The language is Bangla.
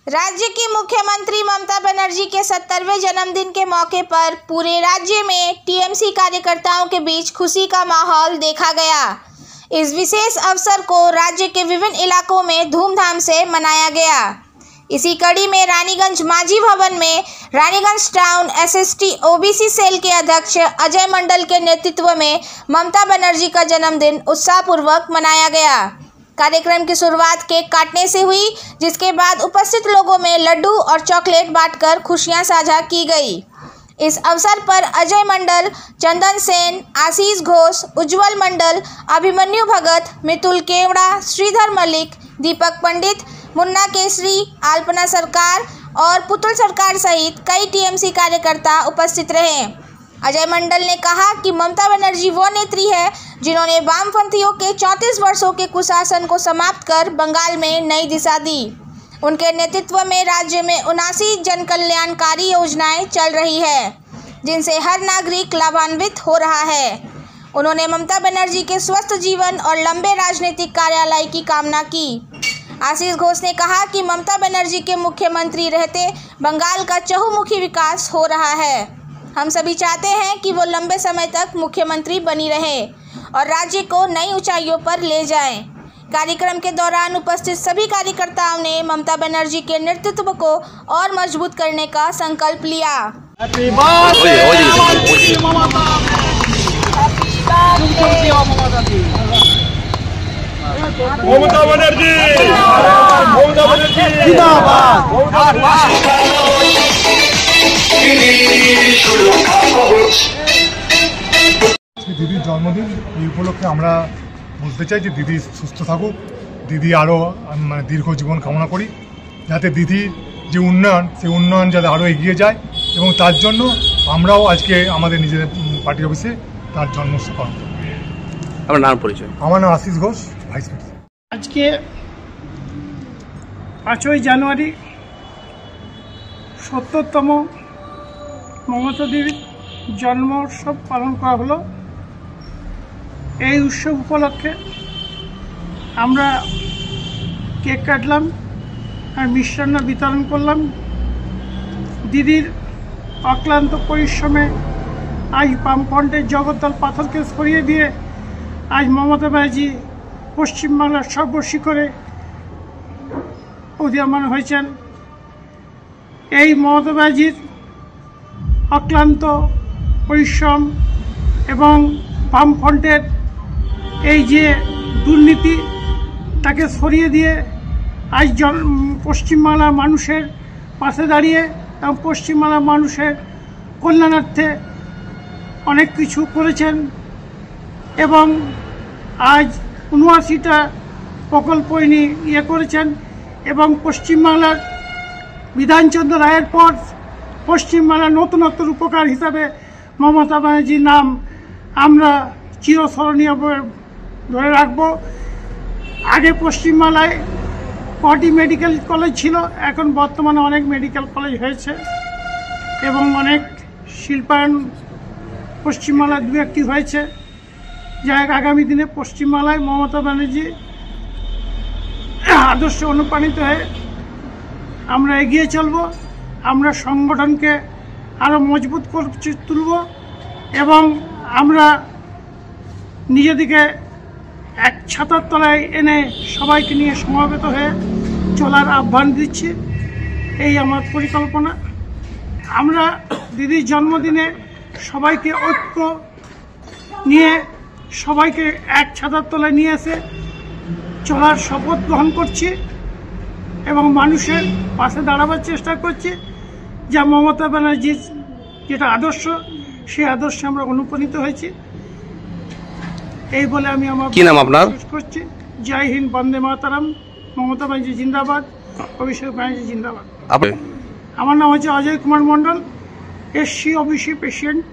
राज्य की मुख्यमंत्री ममता बनर्जी के 70वें जन्मदिन के मौके पर पूरे राज्य में टीएमसी कार्यकर्ताओं के बीच खुशी का माहौल देखा गया। इस विशेष अवसर को राज्य के विभिन्न इलाकों में धूमधाम से मनाया गया। इसी कड़ी में रानीगंज मांझी भवन में Raniganj town SST OBC cell के अध्यक्ष अजय मंडल के नेतृत्व में ममता बनर्जी का जन्मदिन उत्साहपूर्वक मनाया गया। कार्यक्रम की शुरुआत केक काटने से हुई, जिसके बाद उपस्थित लोगों में लड्डू और चॉकलेट बांटकर खुशियां साझा की गई। इस अवसर पर अजय मंडल, चंदन सेन, आशीष घोष, उज्जवल मंडल, अभिमन्यु भगत, मितुल केवड़ा, श्रीधर मलिक, दीपक पंडित, मुन्ना केसरी, अल्पना सरकार और पुतुल सरकार सहित कई टीएमसी कार्यकर्ता उपस्थित रहे। अजय मंडल ने कहा कि ममता बनर्जी वो नेत्री है जिन्होंने वामपंथियों के 34 वर्षों के कुशासन को समाप्त कर बंगाल में नई दिशा दी। उनके नेतृत्व में राज्य में 79 जन कल्याणकारी योजनाएं चल रही है, जिनसे हर नागरिक लाभान्वित हो रहा है। उन्होंने ममता बनर्जी के स्वस्थ जीवन और लंबे राजनीतिक कार्यालय की कामना की। आशीष घोष ने कहा कि ममता बनर्जी के मुख्यमंत्री रहते बंगाल का चहुमुखी विकास हो रहा है। हम सभी चाहते हैं कि वो लंबे समय तक मुख्यमंत्री बनी रहे और राज्य को नई ऊंचाइयों पर ले जाएं। कार्यक्रम के दौरान उपस्थित सभी कार्यकर्ताओं ने ममता बनर्जी के नेतृत्व को और मजबूत करने का संकल्प लिया। ममता बनर्जी দিদির জন্মদিন, এই উপলক্ষে আমরা বলতে চাই যে দিদি সুস্থ থাকুক, দিদি আরও দীর্ঘ জীবন কামনা করি, যাতে দিদির যে উন্নয়ন সেই উন্নয়ন যাতে আরও এগিয়ে যায় এবং তার জন্য আমরাও আজকে আমাদের নিজেদের পার্টি অফিসে তার জন্মোৎসব পালন করি। আমার নাম পরিচয়? আমার নাম আশিস ঘোষ, ভাইস প্রেসিডেন্ট। আজকে 5ই জানুয়ারি 70তম মমতা দেবীর জন্ম উৎসব পালন করা হলো। এই উৎসব উপলক্ষে আমরা কেক কাটলাম আর মিষ্টান্ন বিতরণ করলাম। দিদির অক্লান্ত পরিশ্রমে আজ বামফ্রন্টের জগদ্দল পাথরকে সরিয়ে দিয়ে আজ মমতা ব্যানার্জি পশ্চিমবাংলার সর্বশিখরে উদীয়মান হয়েছেন। এই মমতা ব্যানার্জির অক্লান্ত পরিশ্রম এবং বামফ্রন্টের এই যে দুর্নীতি তাকে সরিয়ে দিয়ে আজ পশ্চিমবাংলার মানুষের পাশে দাঁড়িয়ে এবং পশ্চিমবাংলার মানুষের কল্যাণার্থে অনেক কিছু করেছেন এবং আজ 79টা প্রকল্প ইয়ে করেছেন এবং পশ্চিমবাংলার বিধানচন্দ্র রায়ের পর পশ্চিমবাংলার নতুনত্ব উপকার হিসাবে মমতা ব্যানার্জির নাম আমরা চিরস্মরণীয় ধরে রাখব। আগে পশ্চিমবাংলায় কটি মেডিকেল কলেজ ছিল, এখন বর্তমানে অনেক মেডিকেল কলেজ হয়েছে এবং অনেক শিল্পায়ন পশ্চিমবাংলায় 2-1টি হয়েছে। যাই আগামী দিনে পশ্চিমবাংলায় মমতা ব্যানার্জি আদর্শে অনুপ্রাণিত হয়ে আমরা এগিয়ে চলব। আমরা সংগঠনকে আরও মজবুত করে তুলব এবং আমরা নিজেদিকে এক ছাতার তলায় এনে সবাইকে নিয়ে সমবেত হয়ে চলার আহ্বান দিচ্ছি। এই আমার পরিকল্পনা। আমরা দিদির জন্মদিনে সবাইকে ঐক্য নিয়ে সবাইকে এক ছাতার তলায় নিয়ে এসে চলার শপথ গ্রহণ করছি এবং মানুষের পাশে দাঁড়াবার চেষ্টা করছি। যা মমতা ব্যানার্জির যেটা আদর্শ, সেই আদর্শে আমরা অনুপ্রাণিত হয়েছি। এই বলে আমি আমার কি নাম আপনার করছি। জয় হিন্দ, বন্দে মাতরম। মমতা ব্যানার্জি জিন্দাবাদ, অভিষেক ব্যানার্জি জিন্দাবাদ। আপনার? আমার নাম হচ্ছে Ajay Kumar Mondal, SC OBC president.